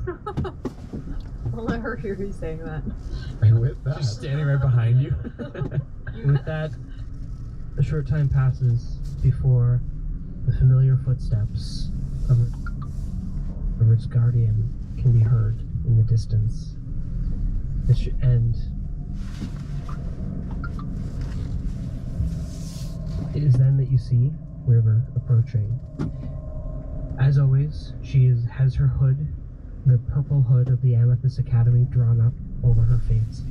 I'll let her hear you saying that. And with that, She's standing right behind you. With that, a short time passes before the familiar footsteps of its guardian can be heard in the distance. And it is then that you see River approaching. As always, she has her hood, the purple hood of the Amethyst Academy, drawn up over her face.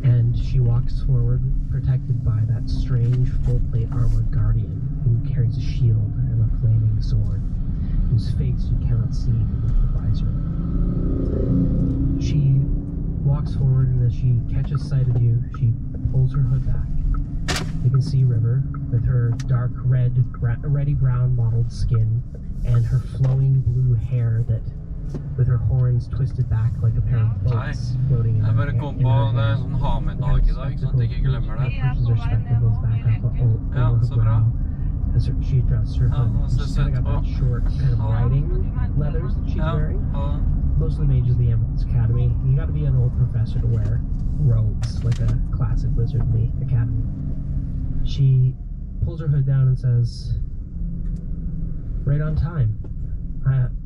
And she walks forward, protected by that strange full-plate armored guardian who carries a shield and a flaming sword, whose face you cannot see beneath the visor. She walks forward, and as she catches sight of you, she pulls her hood back. You can see River with her dark reddy brown mottled skin and her flowing blue hair that, with her horns twisted back like a pair of boats floating in Jeg her bare kom på det er sånn ha med dag I dag, sånn at jeg ikke glemmer det. Pushes her spectacles back up over Ja, her så bra. brow as she adjusts her Ja, hood. nå She's ses kind of got etterpå. that short kind of riding leathers that she's Ja, wearing. ha det. Most of the mages of the Amethyst Academy, you gotta be an old professor to wear robes like a classic wizard in the academy. She pulls her hood down and says, "Right on time.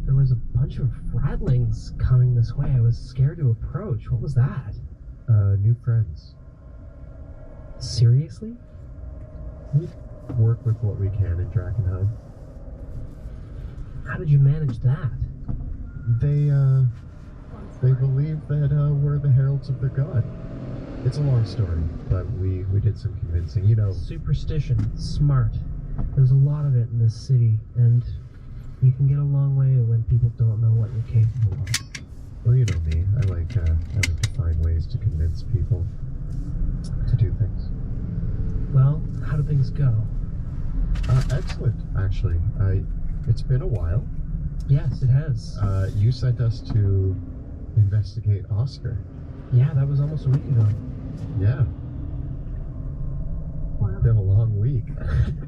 There was a bunch of rattlings coming this way. I was scared to approach. What was that?" new friends. Seriously? We work with what we can in Drakenheim. How did you manage that? They believe that we're the heralds of their god. It's a long story, but we did some convincing. You know, Superstition, smart. There's a lot of it in this city, and you can get a long way when people don't know what you're capable of. well, you know me. I like to find ways to convince people to do things. Well, how do things go? Excellent, actually. It's been a while. Yes, it has. You sent us to investigate Oscar. Yeah, that was almost a week ago. Yeah. Wow. Been a long week.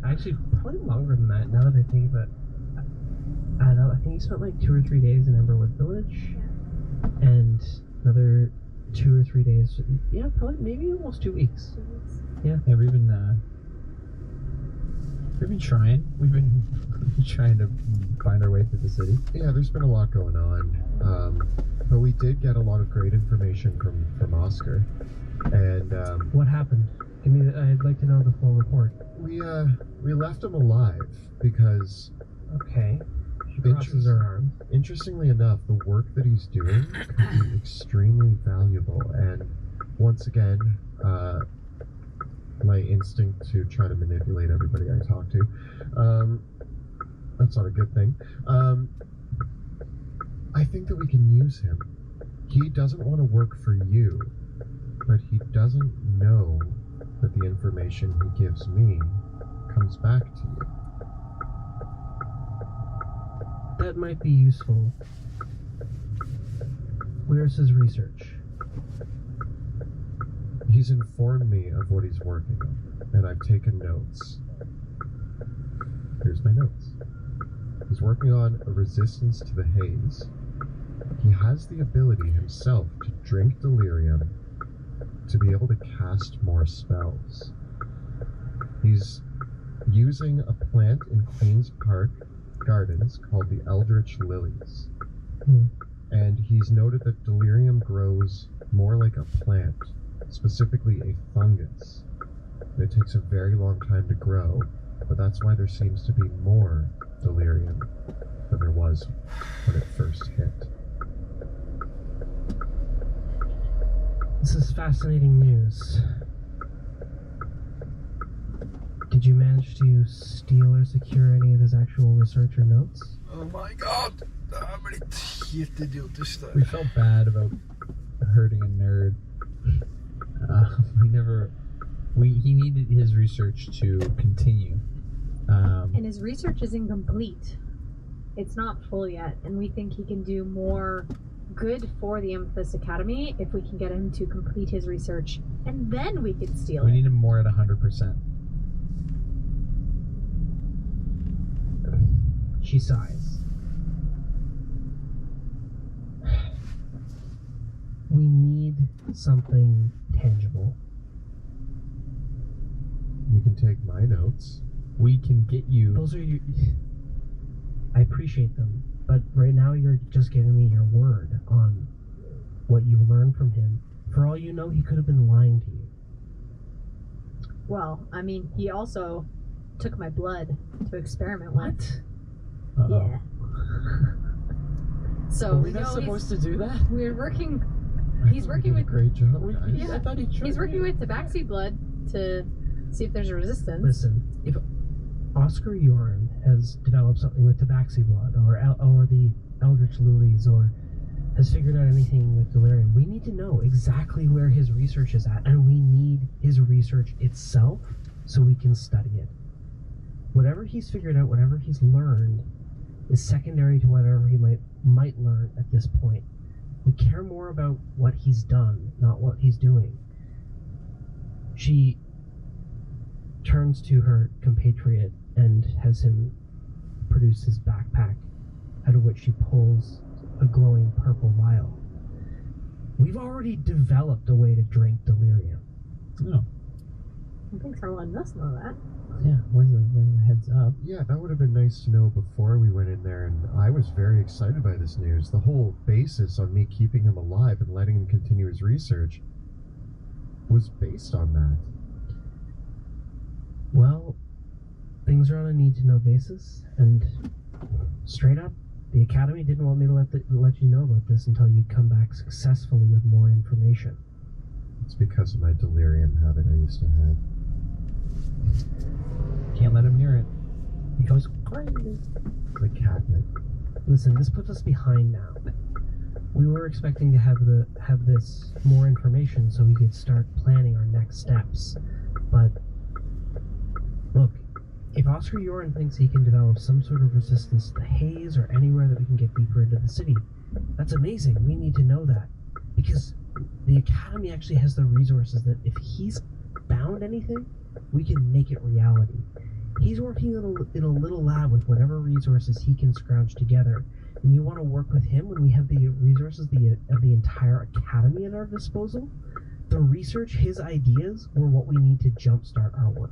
Actually, probably longer than that, now that I think of it. I don't know, I think you spent like 2 or 3 days in Emberwood Village, and another 2 or 3 days, yeah, probably, maybe almost 2 weeks. Yeah, we've been trying. We've been trying to find our way through the city. Yeah, there's been a lot going on. But we did get a lot of great information from Oscar. And What happened? I'd like to know the full report. we left him alive because, Okay. She crosses her arms. interestingly enough, the work that he's doing could be extremely valuable. And once again, my instinct to try to manipulate everybody I talk to, that's not a good thing. I think that we can use him. He doesn't want to work for you, but he doesn't know that the information he gives me comes back to you. That might be useful. Where's his research? He's informed me of what he's working on, and I've taken notes. Here's my notes. He's working on a resistance to the haze. He has the ability himself to drink delirium to be able to cast more spells. He's using a plant in Queen's Park Gardens called the Eldritch Lilies. And he's noted that delirium grows more like a plant, specifically a fungus. It takes a very long time to grow, but that's why there seems to be more delirium than there was when it first hit. This is fascinating news. Did you manage to steal or secure any of his actual research or notes? Oh my god! Det har blitt helt idiotisk We der. felt bad about hurting a nerd. He needed his research to continue. And his research is incomplete. It's not full yet, and we think he can do more good for the Amethyst Academy if we can get him to complete his research, and then we can steal We it. need him more at 100%. She sighs. We need something tangible. You can take my notes. We can get you. Those are your. I appreciate them, but right now you're just giving me your word on what you learned from him. For all you know, he could have been lying to you. Well, I mean, he also took my blood to experiment with. Uh-oh. Yeah. So Are we we not know supposed to do that? we're working. I He's thought working we did with- a great job. We- guys. Yeah. I thought he tried. He's working with tabaxi blood to see if there's a resistance. Listen, if Oscar Yoren has developed something with tabaxi blood, or the Eldritch Lilies, or has figured out anything with delirium, we need to know exactly where his research is at, and we need his research itself so we can study it. Whatever he's figured out, whatever he's learned, is secondary to whatever he might learn at this point. We care more about what he's done, not what he's doing. She turns to her compatriot and has him produce his backpack, out of which she pulls a glowing purple vial. We've already developed a way to drink delirium. No. Thanks for letting us know that. Yeah, where's the heads up? Yeah, that would have been nice to know before we went in there, and I was very excited by this news. The whole basis on me keeping him alive and letting him continue his research was based on that. Well, things are on a need-to-know basis, and straight up, the Academy didn't want me to let you know about this until you come back successfully with more information. It's because of my delirium habit I used to have. Can't let him near it. He goes crazy. The catnip. Listen, this puts us behind now. We were expecting to have this more information so we could start planning our next steps. But look, if Oscar Yoren thinks he can develop some sort of resistance to the haze or anywhere that we can get deeper into the city, that's amazing. We need to know that. Because the Academy actually has the resources that if he's found anything, we can make it reality. He's working in a little lab with whatever resources he can scrounge together. And you want to work with him when we have the resources of the entire Academy at our disposal? The research, his ideas, were what we need to jumpstart our work.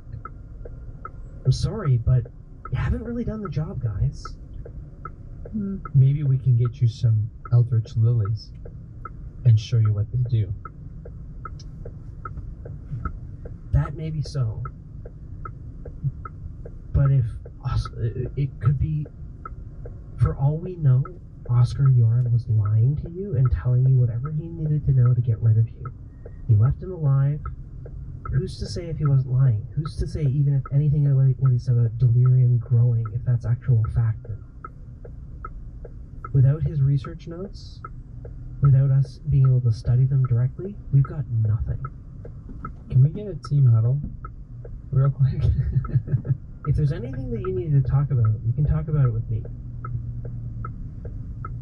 I'm sorry, but you haven't really done the job, guys. Maybe we can get you some Eldritch Lilies and show you what they do. That may be so. But if it could be, for all we know, Oscar Yoren was lying to you and telling you whatever he needed to know to get rid of you. You left him alive. Who's to say if he wasn't lying? Who's to say even if anything of what he said about delirium growing, if that's actual fact? Without his research notes, without us being able to study them directly, we've got nothing. Can we get a team huddle? Real quick. If there's anything that you need to talk about, you can talk about it with me.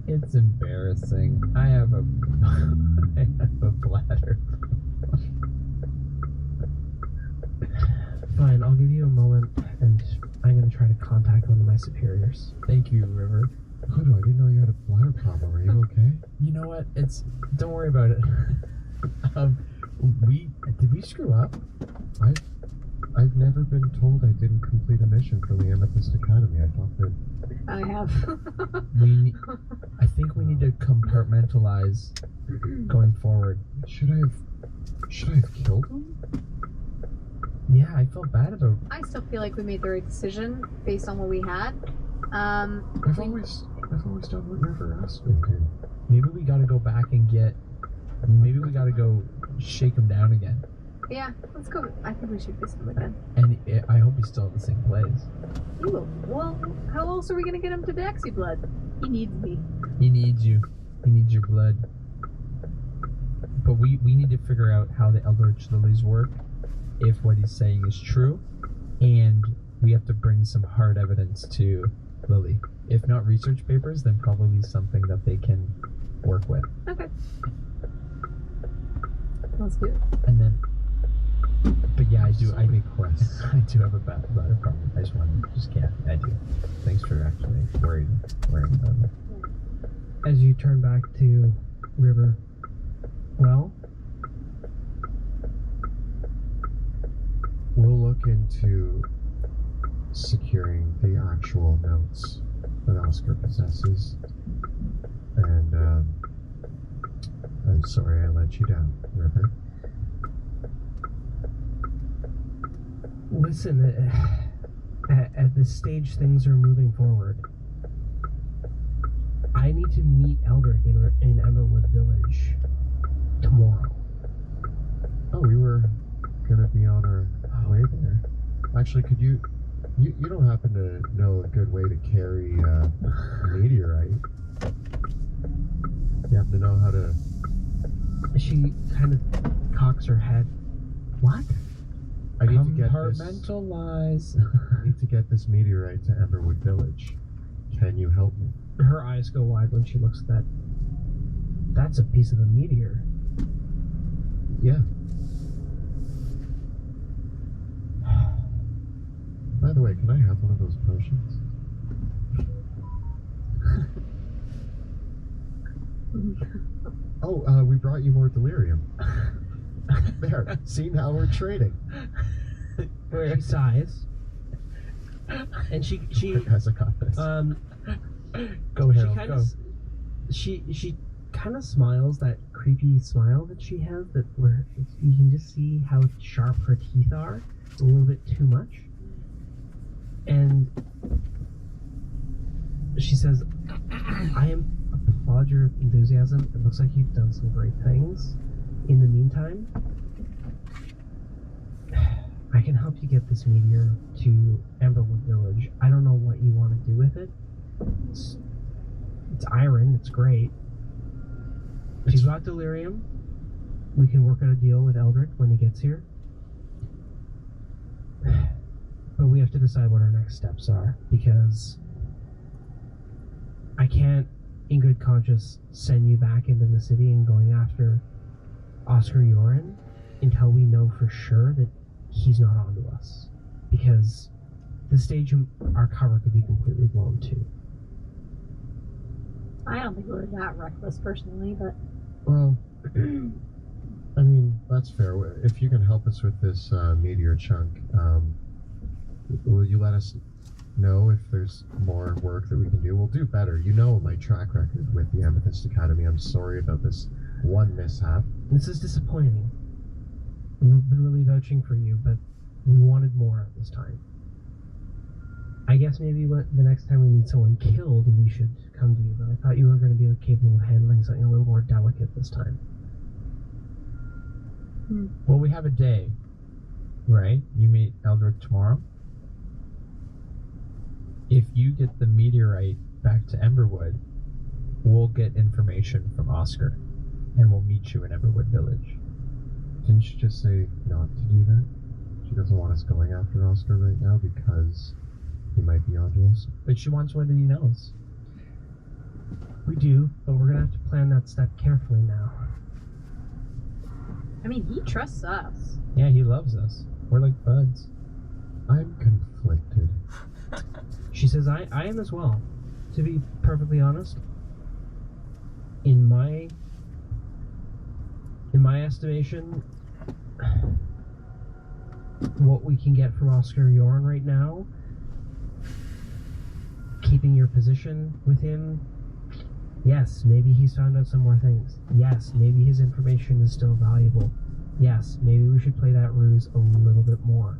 It's embarrassing. I have a bladder. Fine, I'll give you a moment, and I'm going to try to contact one of my superiors. Thank you, River. Hodo, I didn't know you had a bladder problem. Are you okay? You know what? Don't worry about it. Did we screw up? I've never been told I didn't complete a mission from the Amethyst Academy. I thought that I have. I think we need to compartmentalize going forward. should I have killed him? Yeah, I felt bad about. I still feel like we made the right decision based on what we had. I've always done what River asked me to. Maybe we got to go back and get. Maybe we got to go shake him down again. Yeah, let's go. I think we should visit him again. And I hope he's still in the same place. He will. Well, how else are we gonna get him to Daxi blood? He needs me. He needs you. He needs your blood. But we need to figure out how the Eldritch Lilies work, if what he's saying is true, and we have to bring some hard evidence to Lily. If not research papers, then probably something that they can work with. Okay. Let's do it. And then, but yeah, I do Requests. I do have a bladder problem. I just can't. I do. Thanks for actually worrying about me. As you turn back to River, Well, We'll look into securing the actual notes that Oscar possesses. And I'm sorry I let you down, River. listen, at this stage things are moving forward. I need to meet Eldrick in Emberwood Village tomorrow. Oh, we were gonna be on our way there. Actually, could you don't happen to know a good way to carry a meteorite? You happen to know how to? She kind of cocks her head. What? I need to get this. Compartmentalize. I need to get this meteorite to Emberwood Village. Can you help me? Her eyes go wide when she looks at that. That's a piece of the meteor. Yeah. By the way, can I have one of those potions? Oh, we brought you more delirium. There, see, now we're trading. She sighs. And she Has a compass. Go, Harold, she go. she kind of smiles, that creepy smile that she has, that where you can just see how sharp her teeth are, a little bit too much. And she says, I applaud your enthusiasm. It looks like you've done some great things. In the meantime, I can help you get this meteor to Emberwood Village. I don't know what you want to do with it. It's iron, it's great. She's got delirium. We can work out a deal with Eldrick when he gets here. But we have to decide what our next steps are, because I can't, in good conscience, send you back into the city and going after Oscar Yoren until we know for sure that he's not onto us. Because the stage our cover could be completely blown too. I don't think we're that reckless personally, but Well, I mean, that's fair. If you can help us with this meteor chunk, will you let us know if there's more work that we can do? We'll do better. You know my track record with the Amethyst Academy. I'm sorry about this one mishap. This is disappointing. We've been really vouching for you, but we wanted more at this time. I guess maybe the next time we need someone killed, we should come to you, but I thought you were going to be capable of handling something a little more delicate this time. Well, we have a day, right? You meet Eldrick tomorrow. If you get the meteorite back to Emberwood, we'll get information from Oscar, and we'll meet you in Emberwood Village. Didn't she just say not to do that? She doesn't want us going after Oscar right now because he might be onto us. But she wants what he knows. We do, but we're going to have to plan that step carefully now. I mean, he trusts us. Yeah, he loves us. We're like buds. I'm conflicted. She says, I am as well. To be perfectly honest, in my estimation, what we can get from Oscar Yoren right now, keeping your position with him, yes, maybe he's found out some more things. Yes, maybe his information is still valuable. Yes, maybe we should play that ruse a little bit more.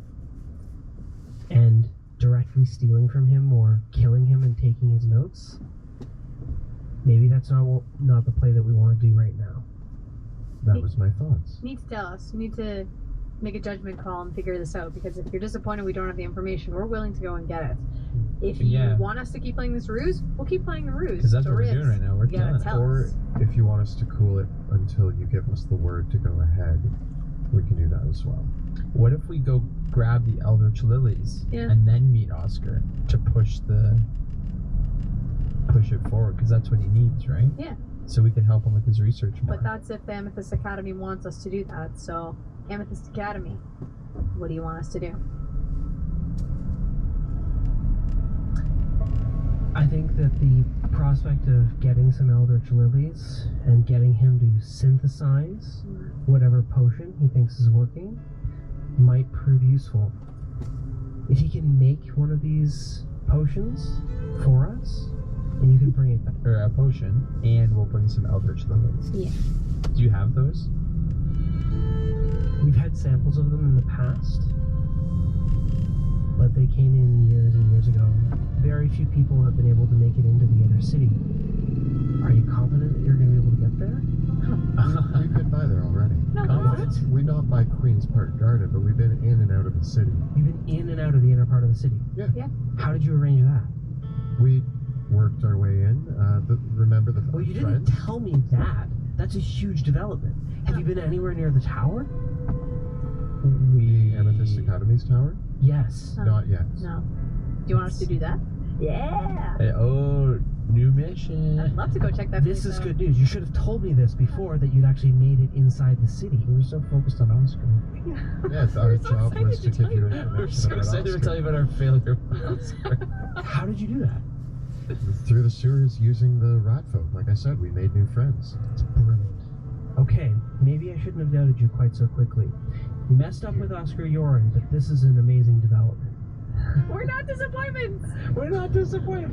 And directly stealing from him or killing him and taking his notes, maybe that's not the play that we want to do right now. That was my thoughts. You need to tell us. You need to make a judgment call and figure this out, because if you're disappointed we don't have the information, we're willing to go and get it. If you Yeah. want us to keep playing this ruse, we'll keep playing the ruse. Because that's what Story we're doing is, right now. We're you gotta done. tell Or us. if you want us to cool it until you give us the word to go ahead, we can do that as well. What if we go grab the Eldritch Lilies Yeah. and then meet Oscar to push it forward? Because that's what he needs, right? Yeah. So we can help him with his research more. But that's if the Amethyst Academy wants us to do that. So, Amethyst Academy, what do you want us to do? I think that the prospect of getting some Eldritch Lilies and getting him to synthesize whatever potion he thinks is working might prove useful. If he can make one of these potions for us, and you can bring it back. Or a potion, and we'll bring some Eldritch Lilies. Yeah. Do you have those? We've had samples of them in the past, but they came in years and years ago. Very few people have been able to make it into the inner city. Are you confident that you're going to be able to get there? We've been by there already. No, Confident? We're not by Queen's Park Garden, but we've been in and out of the city. You've been in and out of the inner part of the city. Yeah. Yeah. How did you arrange that? We worked our way in. Remember the Well, you didn't friends? tell me that. That's a huge development. Have you been anywhere near the tower? The Amethyst Academy's tower? Yes. No. Not yet. No. Do you want us to do that? Yeah. Oh, new mission. I'd love to go check that This place is out. good news. You should have told me this before that you'd actually made it inside the city. We were so focused on Oscar. Yeah, our We're so job was to excited give you tell information We're so about excited to Oscar. tell you about our failure with Oscar. How did you do that? Through the sewers using the rat folk. Like I said, we made new friends. It's brilliant. Okay, maybe I shouldn't have doubted you quite so quickly. You messed up with Oscar Yoren, but this is an amazing development. We're not disappointments. We're not disappointed.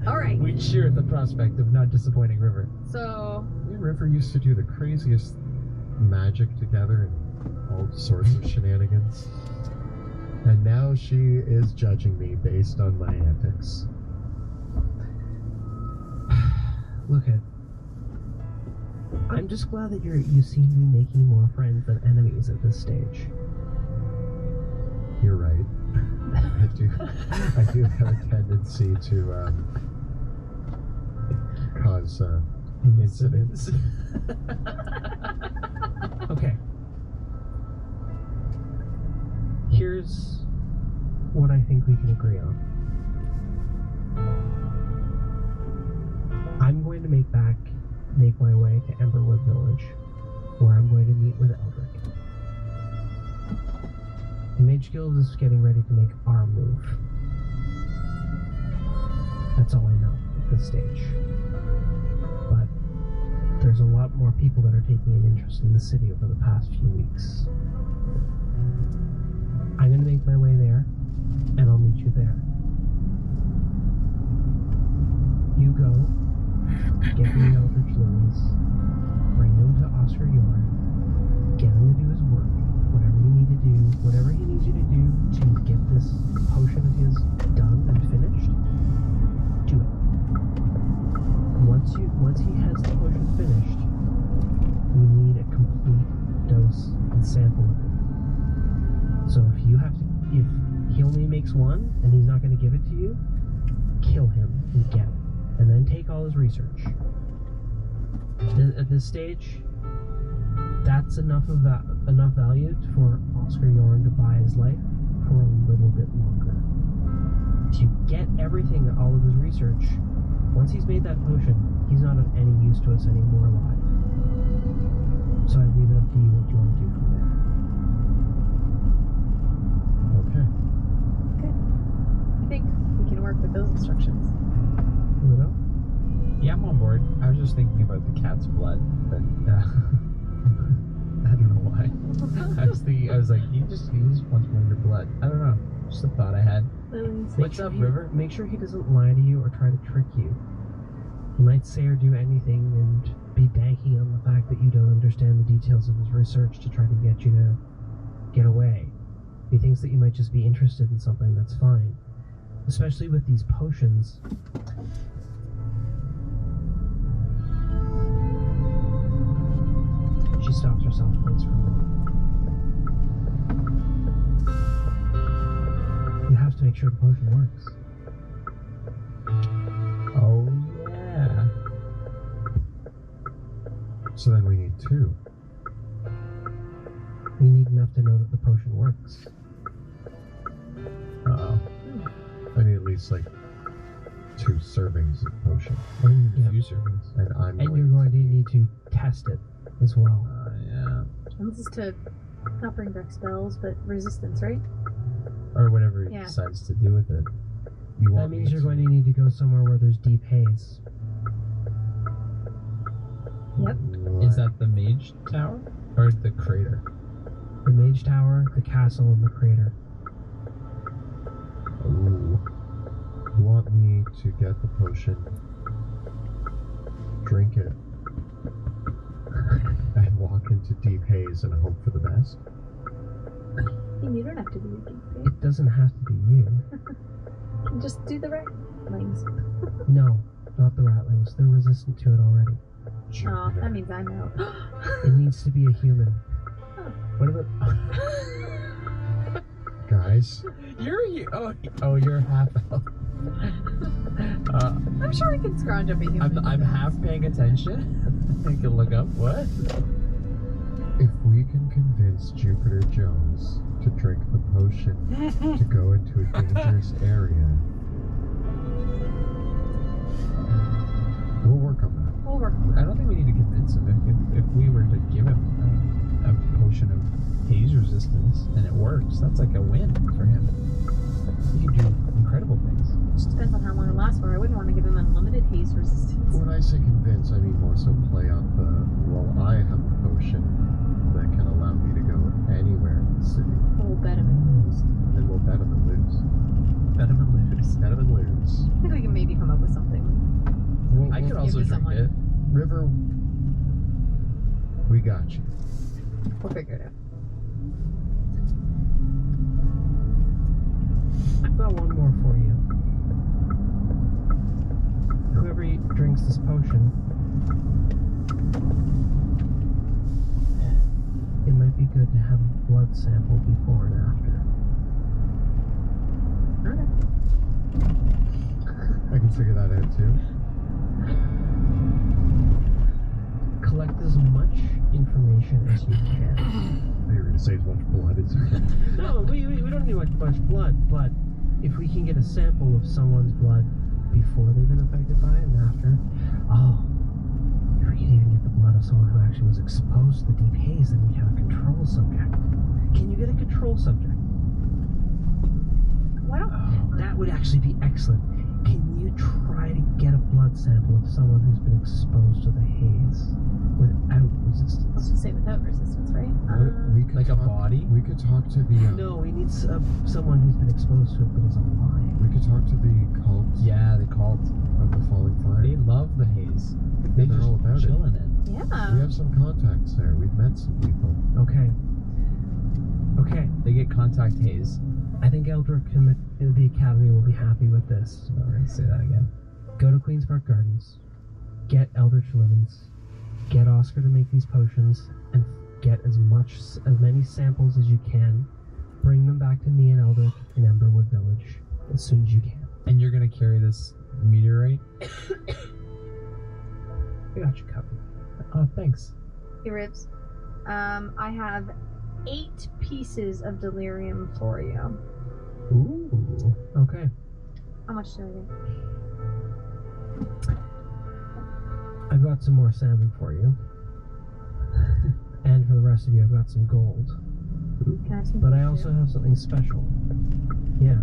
All right. We cheer at the prospect of not disappointing River. So Me and River used to do the craziest magic together and all sorts of shenanigans. And now she is judging me based on my antics. Look at. I'm just glad that you seem to be making more friends than enemies at this stage. You're right. I do have a tendency to cause incidents. Okay. Here's what I think we can agree on. I'm going to make my way to Emberwood Village, where I'm going to meet with Eldrick. The Mage Guild is getting ready to make our move. That's all I know at this stage. But there's a lot more people that are taking an interest in the city over the past few weeks. I'm going to make my way there, and I'll meet you there. You go, get me Eldritch Lilies, bring them to Oscar Yorn, get him to do his work, whatever you need to do, whatever he needs you to do to get this potion of his done and finished, do it. Once he has the potion finished, we need a complete dose and sample of it. So if he only makes one and he's not going to give it to you, kill him and get it, and then take all his research. At this stage, that's enough value for Oscar Yorn to buy his life for a little bit longer. If you get everything, all of his research, once he's made that potion, he's not of any use to us anymore alive. So I leave it up to you what you want to do from there. Okay. I think we can work with those instructions. Ludo? Yeah, I'm on board. I was just thinking about the cat's blood, but I don't know why. I was like, he just wants more of your blood. I don't know. Just a thought I had. Lilies. What's up, River? Make sure he doesn't lie to you or try to trick you. He might say or do anything and be banking on the fact that you don't understand the details of his research to try to get you to get away. If he thinks that you might just be interested in something, that's fine. Especially with these potions. She stops herself and thinks for a minute. You have to make sure the potion works. Oh, yeah. So then we need two. You need enough to know that the potion works. Uh-oh. I need at least like 2 servings of potion. Yeah. Few servants. And I'm And you're going to need to test it as well. Yeah. And this is to not bring back spells, but resistance, right? Or whatever he Yeah. decides to do with it. You That want means me you're to- going to need to go somewhere where there's deep haze. Yep. Is that the mage tower or the crater? The Mage Tower, the castle, and the crater. Ooh. You want me to get the potion, drink it, and walk into deep haze and hope for the best? And you don't have to do the deep thing. It doesn't have to be you. You can just do the right things. No, not the ratlings. They're resistant to it already. Oh, Jupiter. that means I'm out. It needs to be a human. What about? Guys, Oh, you're half elf. I'm sure I can scrounge up a human. I'm half paying attention. I can look up what. if we can convince Jupiter Jones to drink the potion to go into a dangerous area, we'll work on that. We'll work. I don't think we need to convince him. If we were to give him a potion of haze resistance and it works, that's like a win for him. He can do incredible things. Just depends on how long it lasts for. I wouldn't want to give him unlimited haze resistance. When I say convince, I mean more so play out the, well, I have a potion that can allow me to go anywhere in the city, We'll bet him and lose. and we'll bet him and lose. Bet him and lose. Bet him and lose. I think we can maybe come up with something. We'll, I could we'll- also to drink someone. it. River, we got you. We'll figure it out. I've got one more for you. Whoever drinks this potion, it might be good to have a blood sample before and after. I can figure that out too. Collect as much information as you can. You're going to say as much blood as you can. No, we don't need much blood, but if we can get a sample of someone's blood before they've been affected by it and after, if we could even get the blood of someone who actually was exposed to the deep haze, then we'd have a control subject. Can you get a control subject? Well, That would actually be excellent. Can you try to get a blood sample of someone who's been exposed to the haze without let's resistance? just say without resistance, right? We could Like a talk, body? We could talk to the. No, we need someone who's been exposed to it but is alive. We could talk to the cult Yeah, the cult. of the falling They fire. love the haze. They They're just all about it. chill in it. We Yeah. have some contacts there. We've met some people. Okay. Okay. They get contact haze. I think Eldrick and the Academy will be happy with this. I'm gonna say that again. Go to Queen's Park Gardens, get Eldritch Livens, get Oscar to make these potions, and get as many samples as you can. Bring them back to me and Eldrick in Emberwood Village as soon as you can. And you're gonna carry this meteorite? I got you covered. Oh, thanks. Hey, Ribs. I have 8 pieces of delirium for you. Ooh. Okay. How much do I get? I've got some more salmon for you. And for the rest of you, I've got some gold. Can I have some But I gold, also too? have something special. Yeah.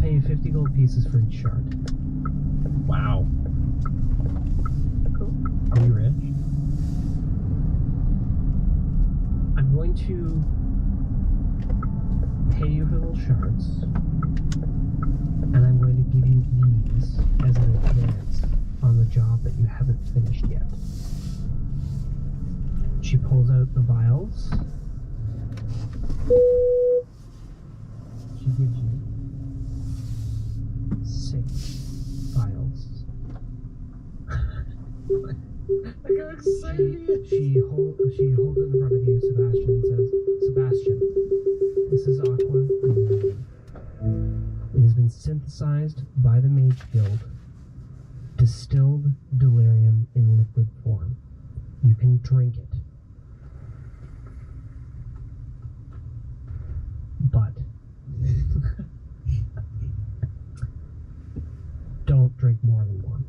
Pay you 50 gold pieces for each shard. Wow. Cool. Are we rich? I'm going to pay you for those shards. And I'm going to give you these as an advance on the job that you haven't finished yet. She pulls out the vials. She gives you 6 vials. I got excited. She holds it in front of you, Sebastian, and says, Sebastian, this is aqua delirium. It has been synthesized by the Mage Guild, distilled delirium in liquid form. You can drink it. But don't drink more than one,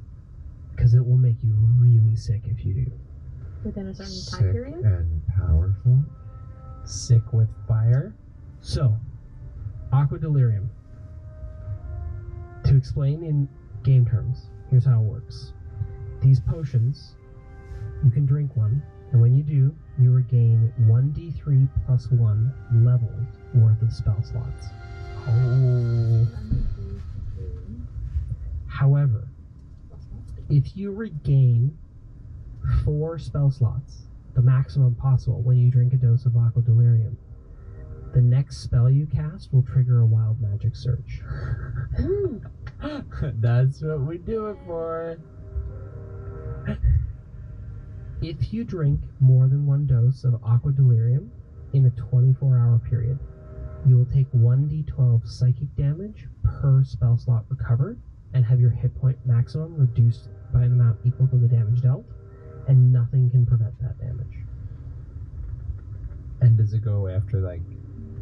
because it will make you really sick if you do. Within a certain time Sick period? and powerful. Sick with fire? So, aqua delirium. To explain in game terms, here's how it works. These potions, you can drink one, and when you do, you regain 1d3 plus 1 levels worth of spell slots. Oh. However, if you regain 4 spell slots, the maximum possible, when you drink a dose of Aqua Delirium, the next spell you cast will trigger a wild magic surge. That's what we do it for. If you drink more than 1 dose of Aqua Delirium in a 24-hour period, you will take 1d12 psychic damage per spell slot recovered and have your hit point maximum reduced by an amount equal to the damage dealt, and nothing can prevent that damage. And does it go after like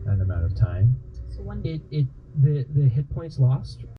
an amount of time? So one The hit points lost